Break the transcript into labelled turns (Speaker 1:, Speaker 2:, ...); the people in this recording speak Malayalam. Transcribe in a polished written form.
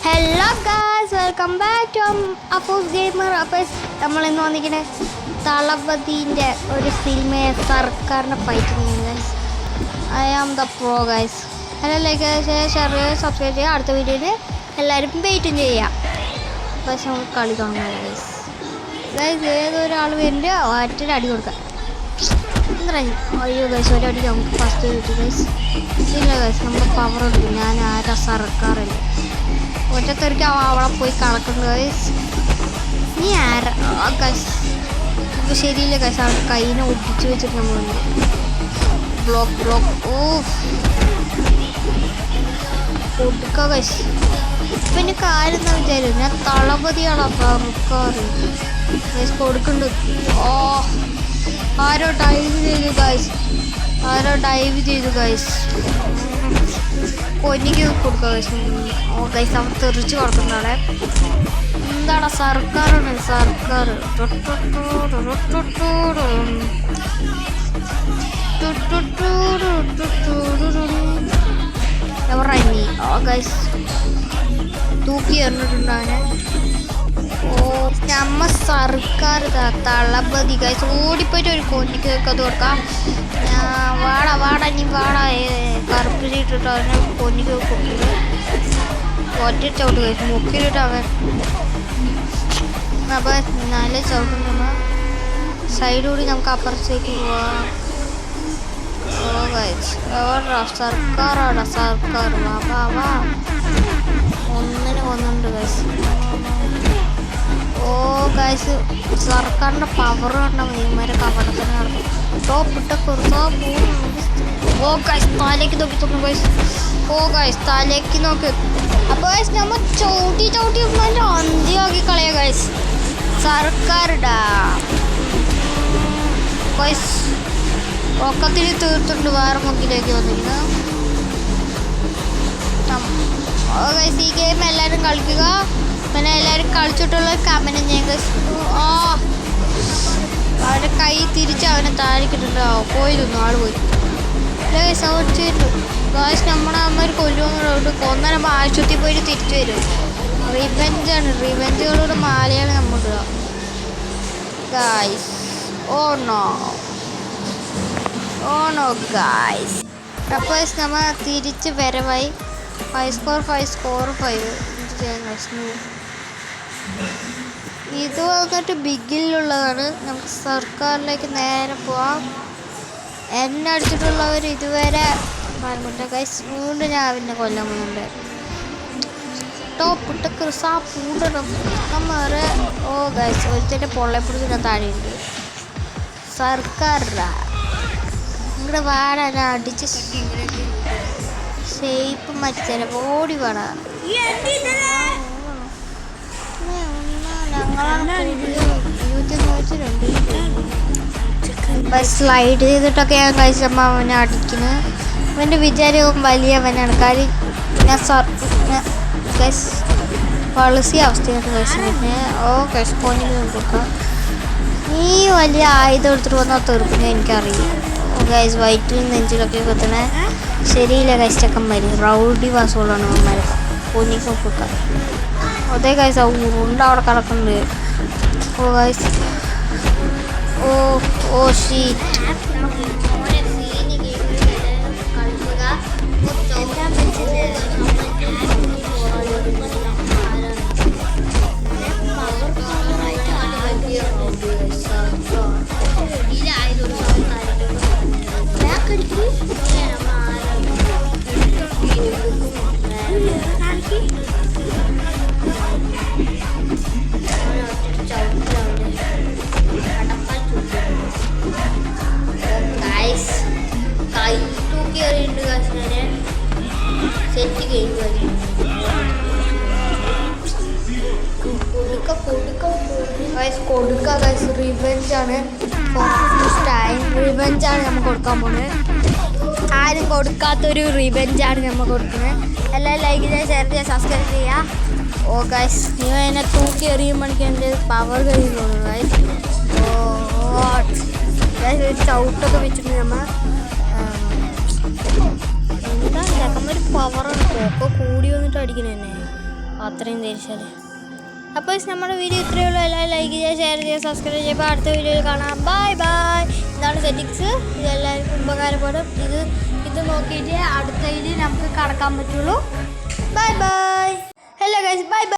Speaker 1: Hello guys, welcome back to Afoos gamer. അപ്പോൾ നമ്മളിന്ന് വന്നിരിക്കുന്നത് തളപതിൻ്റെ ഒരു സിനിമയെ സർക്കാരിനെ ഫൈറ്റ് ചെയ്യുന്നത്. I am the pro guys. Hello, like share subscribe ചെയ്യുക. അടുത്ത വീഡിയോയിൽ എല്ലാവരും വെയിറ്റും ചെയ്യുക. പക്ഷെ നമുക്ക് കളി തുടങ്ങാം ഗൈസ്. ഗൈസ് ഏതൊരാൾ വരുന്നുണ്ട് ഒറ്റ അടി കൊടുക്കാം. അയ്യോ ഗൈസ്, ഒരടി നമുക്ക് ഫസ്റ്റ് കിട്ടി ഗൈസ്. ഇല്ല ഗൈസ്, നമ്മുടെ പവർ ഉണ്ട്. ഞാൻ ആരാ സർക്കാരില്ല. ഒറ്റത്തൊരിക്കും അവളെ പോയി കളക്കുന്നു ഗൈസ്. നീ ആരാ ഗൈസ്? ഇപ്പോൾ ശരിയില്ല ഗൈസ്. ആ കൈനെ ഒട്ടിച്ച് വെച്ചിട്ട് നമ്മളുണ്ട്. ബ്ലോക്ക് ഓ കൊടുക്കുക ഗൈസ്. ഇപ്പം എൻ്റെ കാര്യം എന്താ വിചാരിച്ചു, ഞാൻ തളപതിയാണോ സർക്കാർ ഗൈസ് കൊടുക്കുന്നുണ്ട്. ഓ ആരോ ഡൈവ് ചെയ്തു ഗൈസ്. കൊന്നിക്ക് കൊടുക്കുക ഗൈസ്. ഓ ഗൈസ്, അവർ തെറിച്ച് കൊടുക്കുന്നതാണ്. എന്താണ് സർക്കാരാണ് സർക്കാർ. എവറങ്ങി ഓ ഗൈസ് തൂക്കി എറിഞ്ഞിട്ടുണ്ടാവനെ. ഓ നമ്മ സർക്കാർ തളപതി ഗൈസ്. ഓടിപ്പോയിട്ട് ഒരു കൊന്നിക്ക് അത് കൊടുക്കാം. വാടാ നീ വാടാ. കറുപ്പിച്ചിട്ടിട്ട് അവനെ കൊന്നിക്ക് കൊടുക്കുക. ഒറ്റ ചവിട്ട് കഴിച്ചു മുക്കിലിട്ട് അവൻ. അപ്പോൾ നല്ല ചവിട്ടുന്ന സൈഡ് കൂടി നമുക്ക് അപ്പുറത്തേക്ക് പോവാം. ഓ ഗൈസ് എവിടാ സർക്കാരാടാ സർക്കാർ. വാ ഒന്നിനെ കൊന്നുണ്ട് ഗൈസ്. ഓ ഗൈസ് സർക്കാരിൻ്റെ പവർ കണ്ടാൽ മതിമാരെ കവടത്തിന് നടക്കും. ടോപ്പിട്ട കുറുത്താ പോകും. ഓ ഗൈസ് തലേക്ക് നോക്കി ഗൈസ്. ഓ ഗൈസ് തലേക്ക് നോക്ക്. അപ്പോൾ ഗൈസ് നമ്മൾ ചവിട്ടി അതിൻ്റെ അന്ത്യമാക്കി കളയാം ഗൈസ്. സർക്കാരുടാ ഗൈസ് ഒക്കത്തിൽ തീർത്തിട്ടുണ്ട്. വേറെ മുക്കിലേക്ക് വന്നിരിക്കുന്നത്. ഓ ഗൈസ് ഈ ഗെയിം എല്ലാവരും കളിക്കുക. പിന്നെ എല്ലാവരും കളിച്ചിട്ടുള്ള കമന്റ് ചെയ്യാം ഗൈസ്. ആ അവൻ്റെ കൈ തിരിച്ച് അവനെ താഴേക്കിട്ടുണ്ട്. പോയി തിന്നു ആൾ പോയി ഗൈസ്. അവച്ചിട്ടു ഗൈസ് നമ്മുടെ അമ്മ കൊല്ലുമെന്നുള്ളത് കൊന്ന നമ്മൾ ആശുപത്രിയിൽ പോയിട്ട് തിരിച്ചു വരും. റിവെഞ്ചാണ്. റിവെഞ്ചുകളുടെ മാലയാണ് നമ്മളിടുക ഗൈസ്. Oh no guys. അപ്പോൾ നമ്മൾ തിരിച്ച് വരവായി. 5 ഇത് വന്നിട്ട് ബിഗിലുള്ളതാണ്. നമുക്ക് സർക്കാരിലേക്ക് നേരെ പോവാം. എന്നെ അടിച്ചിട്ടുള്ളവർ ഇതുവരെ പറഞ്ഞിട്ട് ഗൈസ്. വീണ്ടും ഞാൻ അവനെ കൊല്ലാൻ പോകുന്നുണ്ട്. ടോപ്പിട്ട് ക്രിസാ പൂണ്ടണം നമ്മ. ഓ ഗൈസ് ഒരുത്തൻ്റെ പൊള്ളപ്പിടിച്ച് ഞാൻ താഴെയുണ്ട്. സർക്കാരാ ഇങ്ങടെ വാടാ. ഞാൻ അടിച്ച് ഷേപ്പ് മറ്റേ ഓടി വാടാ. സ്ലൈഡ് ചെയ്തിട്ടൊക്കെ ഞാൻ കഴിച്ചപ്പോൾ അവനെ അടിക്കുന്നത്. അവൻ്റെ വിചാരവും വലിയവനാണ്. കാര്യം ഞാൻ ഗൈസ് പളിസി അവസ്ഥയാണ് കഴിച്ചിട്ട്. ഓ ഗൈസ് പോയിന്റ് കൊടുക്കാം. ഈ വലിയ ആയുധം എടുത്തിട്ട് വന്നാൽ തീർക്കുന്നത് എനിക്കറിയില്ല. ഓ ഗൈസ് വയറ്റിൽ നെഞ്ചിലൊക്കെ കുത്തണേ ശരിയില്ല ഗൈസ്. ചെക്കന്മാർ റൗഡി വാസുകളാണ് അവന്മാർ. പൊന്നിക്ക് കൊടുക്കാം. അതേ ഗൈസ് ഉണ്ട അവിടെ കിടക്കുന്നുണ്ട്. ഓ ഗൈസ് ഓ ഷീറ്റ്. കൊടുക്കുക ഗൈസ്. റിവെഞ്ചാണ്. റിവെഞ്ചാണ് നമ്മൾ കൊടുക്കാൻ പോകുന്നത്. ആരും കൊടുക്കാത്തൊരു റിവെഞ്ചാണ് നമ്മൾ കൊടുക്കുന്നത്. എല്ലാവരും ലൈക്ക് ചെയ്യുക, ഷെയർ ചെയ്യുക, സബ്സ്ക്രൈബ് ചെയ്യുക. ഓ ഗൈസ് നിങ്ങൾ എന്നെ തൂക്കി എറിയുമ്പോഴേക്കും എൻ്റെ പവർ കഴിയുള്ളൂ ഗൈസ്. ഓ ഗൈസ് ഒരു ചവിട്ടൊക്കെ വെച്ചിട്ടുണ്ട് നമ്മൾ. എന്താ ചെക്കന്മാർ പവറാണ്. പോക്കെ കൂടി വന്നിട്ട് അടിക്കണ തന്നെ. അത്രയും തിരിച്ചാൽ. അപ്പോൾ നമ്മുടെ വീഡിയോ ഇത്രയേ ഉള്ളൂ. എല്ലാവരും ലൈക്ക് ചെയ്യുക, ഷെയർ ചെയ്യുക, സബ്സ്ക്രൈബ് ചെയ്യുക. അടുത്ത വീഡിയോയിൽ കാണാം. Bye bye. ഇതാണ് സെറ്റിങ്സ്. ഇത് എല്ലാവർക്കും ഉപകാരപ്പെടും. ഇത് നോക്കിയിട്ട് അടുത്ത ഇതിൽ നമുക്ക് കടക്കാൻ പറ്റുള്ളൂ. Bye bye. Hello guys, bye bye.